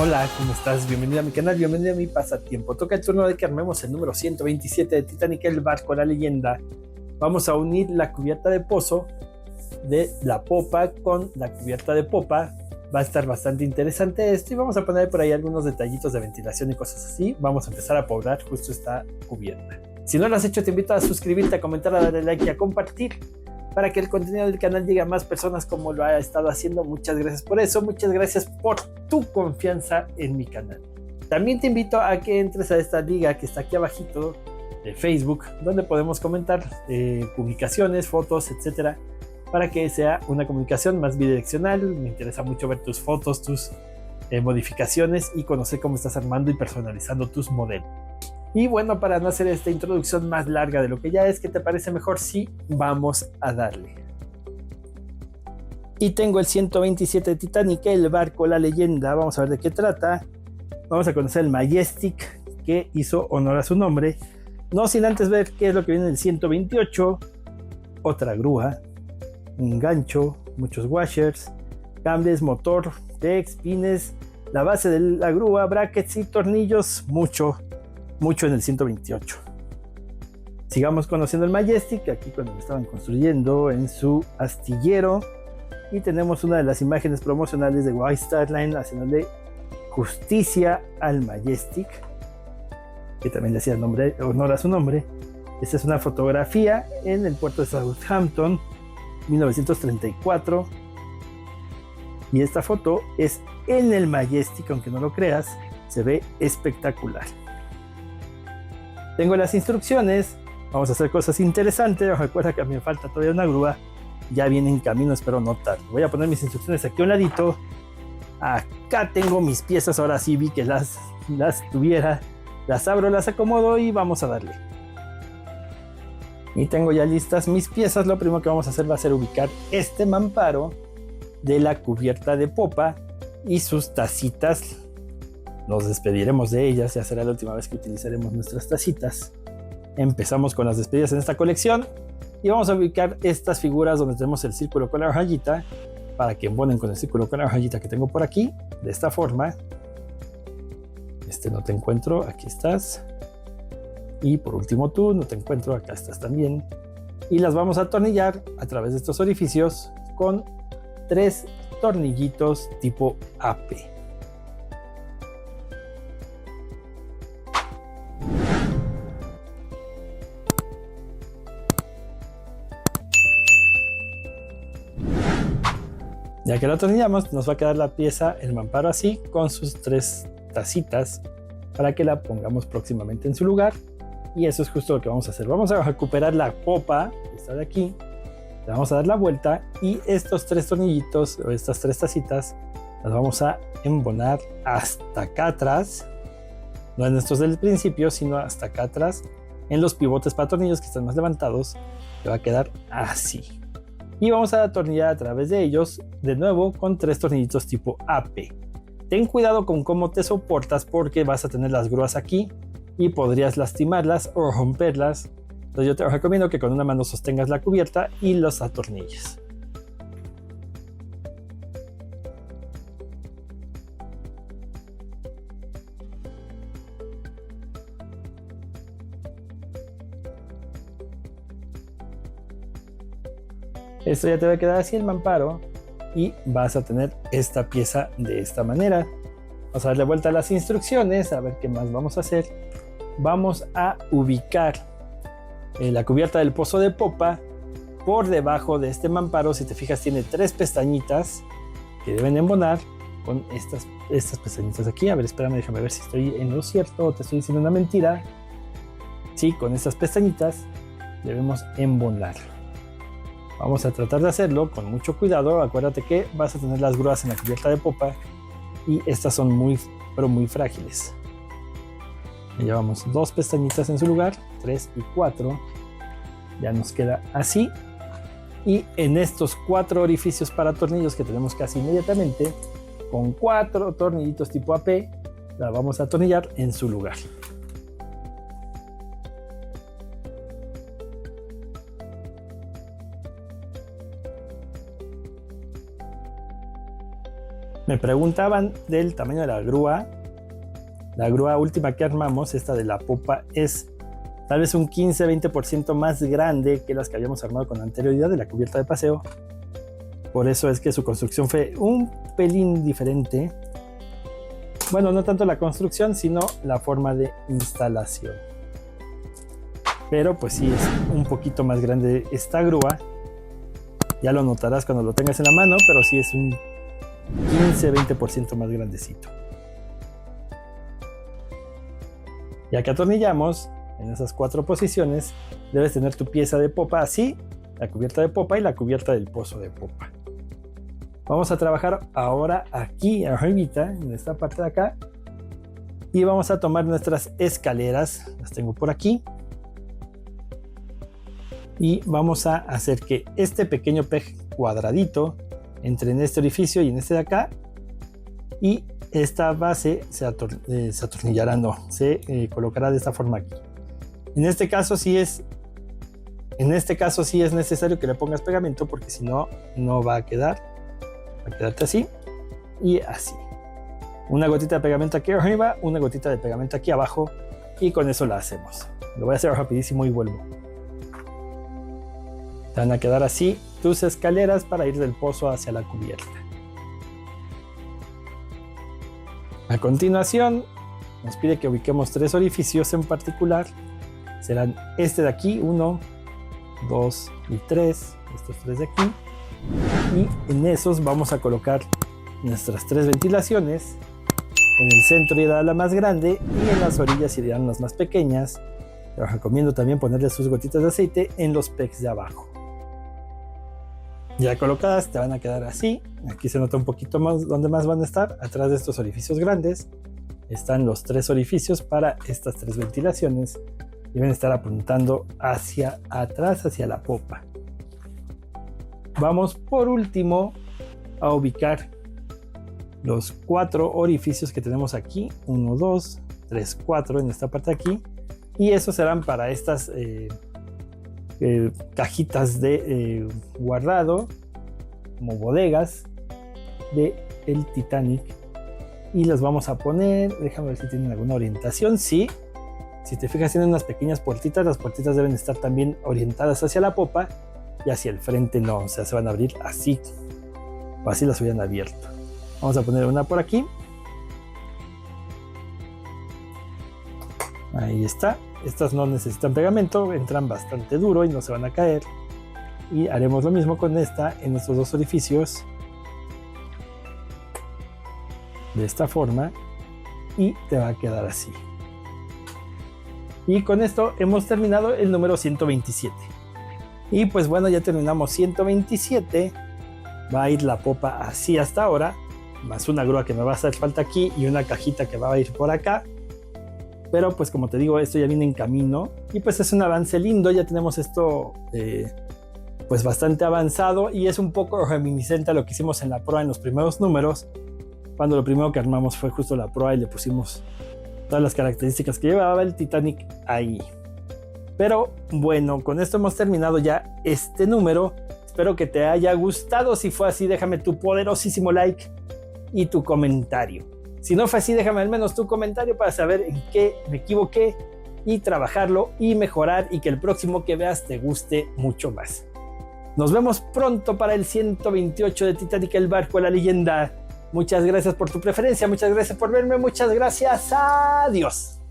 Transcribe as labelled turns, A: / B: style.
A: Hola, ¿cómo estás? Bienvenido a mi canal, bienvenido a mi pasatiempo. Toca el turno de que armemos el número 127 de Titanic, el barco, la leyenda. Vamos a unir la cubierta de pozo de la popa con la cubierta de popa. Va a estar bastante interesante esto y vamos a poner por ahí algunos detallitos de ventilación y cosas así. Vamos a empezar a poblar justo esta cubierta. Si no lo has hecho, te invito a suscribirte, a comentar, a darle like y a compartir para que el contenido del canal llegue a más personas como lo ha estado haciendo. Muchas gracias por eso, muchas gracias por tu confianza en mi canal. También te invito a que entres a esta liga que está aquí abajito de Facebook, donde podemos comentar publicaciones, fotos, etcétera, para que sea una comunicación más bidireccional. Me interesa mucho ver tus fotos, tus modificaciones y conocer cómo estás armando y personalizando tus modelos. Y bueno, para no hacer esta introducción más larga de lo que ya es, ¿qué te parece mejor si vamos a darle? Y tengo el 127 de Titanic, el barco, la leyenda. Vamos a ver de qué trata. Vamos a conocer el Majestic, que hizo honor a su nombre. No sin antes ver qué es lo que viene en el 128. Otra grúa, un gancho, muchos washers, cables, motor, decks, pines, la base de la grúa, brackets y tornillos. Mucho en el 128. Sigamos conociendo el Majestic, aquí cuando lo estaban construyendo en su astillero. Y tenemos una de las imágenes promocionales de White Star Line haciéndole justicia al Majestic, que también le hacía honor a su nombre. Esta es una fotografía en el puerto de Southampton, 1934. Y esta foto es en el Majestic, aunque no lo creas, se ve espectacular. Tengo las instrucciones, vamos a hacer cosas interesantes. Recuerda que a mí me falta todavía una grúa, ya viene en camino, espero no tarde. Voy a poner mis instrucciones aquí a un ladito. Acá tengo mis piezas, ahora sí vi que las tuviera. Las abro, las acomodo y vamos a darle. Y tengo ya listas mis piezas. Lo primero que vamos a hacer va a ser ubicar este mamparo de la cubierta de popa y sus tacitas. Nos despediremos de ellas, ya será la última vez que utilizaremos nuestras tacitas. Empezamos con las despedidas en esta colección y vamos a ubicar estas figuras donde tenemos el círculo con la rayita para que embonen con el círculo con la rayita que tengo por aquí, de esta forma. No te encuentro, aquí estás. Y por último tú, no te encuentro, acá estás también. Y las vamos a atornillar a través de estos orificios con 3 tornillitos tipo AP. Ya que lo atornillamos, nos va a quedar la pieza, el mamparo así, con sus 3 tacitas, para que la pongamos próximamente en su lugar. Y eso es justo lo que vamos a hacer. Vamos a recuperar la popa, que está de aquí, le vamos a dar la vuelta y estos 3 tornillitos, o estas 3 tacitas, las vamos a embonar hasta acá atrás, no en estos del principio, sino hasta acá atrás, en los pivotes para tornillos que están más levantados, que va a quedar así. Y vamos a atornillar a través de ellos de nuevo con 3 tornillitos tipo AP. Ten cuidado con cómo te soportas porque vas a tener las grúas aquí y podrías lastimarlas o romperlas. Entonces yo te recomiendo que con una mano sostengas la cubierta y los atornilles. Esto ya te va a quedar así el mamparo y vas a tener esta pieza de esta manera. Vamos a darle vuelta a las instrucciones, a ver qué más vamos a hacer. Vamos a ubicar la cubierta del pozo de popa por debajo de este mamparo. Si te fijas, tiene 3 pestañitas que deben embonar con estas pestañitas aquí. A ver, espérame, déjame ver si estoy en lo cierto o te estoy diciendo una mentira. Sí, con estas pestañitas debemos embonar. Vamos a tratar de hacerlo con mucho cuidado. Acuérdate que vas a tener las grúas en la cubierta de popa y estas son muy frágiles. Ya llevamos 2 pestañitas en su lugar, 3 y 4. Ya nos queda así. Y en estos 4 orificios para tornillos que tenemos casi inmediatamente, con 4 tornillitos tipo AP, la vamos a atornillar en su lugar. Me preguntaban del tamaño de la grúa. La grúa última que armamos, esta de la popa, es tal vez un 15-20% más grande que las que habíamos armado con anterioridad de la cubierta de paseo. Por eso es que su construcción fue un pelín diferente. Bueno, no tanto la construcción, sino la forma de instalación. Pero pues sí, es un poquito más grande esta grúa. Ya lo notarás cuando lo tengas en la mano, pero sí es un 15-20% más grandecito. Ya que atornillamos en esas 4 posiciones, debes tener tu pieza de popa así, la cubierta de popa y la cubierta del pozo de popa. Vamos a trabajar ahora aquí arribita, en esta parte de acá, y vamos a tomar nuestras escaleras, las tengo por aquí, y vamos a hacer que este pequeño peg cuadradito entre en este orificio y en este de acá, y esta base se atornillará, se colocará de esta forma aquí. En este caso sí es necesario que le pongas pegamento, porque si no, no va a quedar. Va a quedarte así y así. Una gotita de pegamento aquí arriba, una gotita de pegamento aquí abajo, y con eso la hacemos. Lo voy a hacer rapidísimo y vuelvo. Te van a quedar así tus escaleras para ir del pozo hacia la cubierta. A continuación, nos pide que ubiquemos 3 orificios en particular. Serán este de aquí, 1, 2 y 3, estos 3 de aquí. Y en esos vamos a colocar nuestras 3 ventilaciones. En el centro irá la más grande y en las orillas irán las más pequeñas. Te recomiendo también ponerle sus gotitas de aceite en los pegs de abajo. Ya colocadas, te van a quedar así. Aquí se nota un poquito más dónde más van a estar. Atrás de estos orificios grandes están los 3 orificios para estas 3 ventilaciones. Deben estar apuntando hacia atrás, hacia la popa. Vamos por último a ubicar los 4 orificios que tenemos aquí. 1, 2, 3, 4 en esta parte de aquí. Y esos serán para estas cajitas de guardado, como bodegas de el Titanic. Y las vamos a poner, déjame ver si tienen alguna orientación. Sí, si te fijas tienen unas pequeñas puertitas. Las puertitas deben estar también orientadas hacia la popa y hacia el frente no, o sea, se van a abrir así, o así las hubieran abierto. Vamos a poner una por aquí. Ahí está. Estas no necesitan pegamento, entran bastante duro y no se van a caer. Y haremos lo mismo con esta en estos 2 orificios. De esta forma. Y te va a quedar así. Y con esto hemos terminado el número 127. Y pues bueno, ya terminamos 127. Va a ir la popa así hasta ahora. Más una grúa que me va a hacer falta aquí y una cajita que va a ir por acá. Pero pues como te digo, esto ya viene en camino y pues es un avance lindo. Ya tenemos esto pues bastante avanzado y es un poco reminiscente a lo que hicimos en la proa en los primeros números, cuando lo primero que armamos fue justo la proa y le pusimos todas las características que llevaba el Titanic ahí. Pero bueno, con esto hemos terminado ya este número. Espero que te haya gustado. Si fue así, déjame tu poderosísimo like y tu comentario. Si no fue así, déjame al menos tu comentario para saber en qué me equivoqué y trabajarlo y mejorar, y que el próximo que veas te guste mucho más. Nos vemos pronto para el 128 de Titanic, el barco de la leyenda. Muchas gracias por tu preferencia, muchas gracias por verme, muchas gracias. Adiós.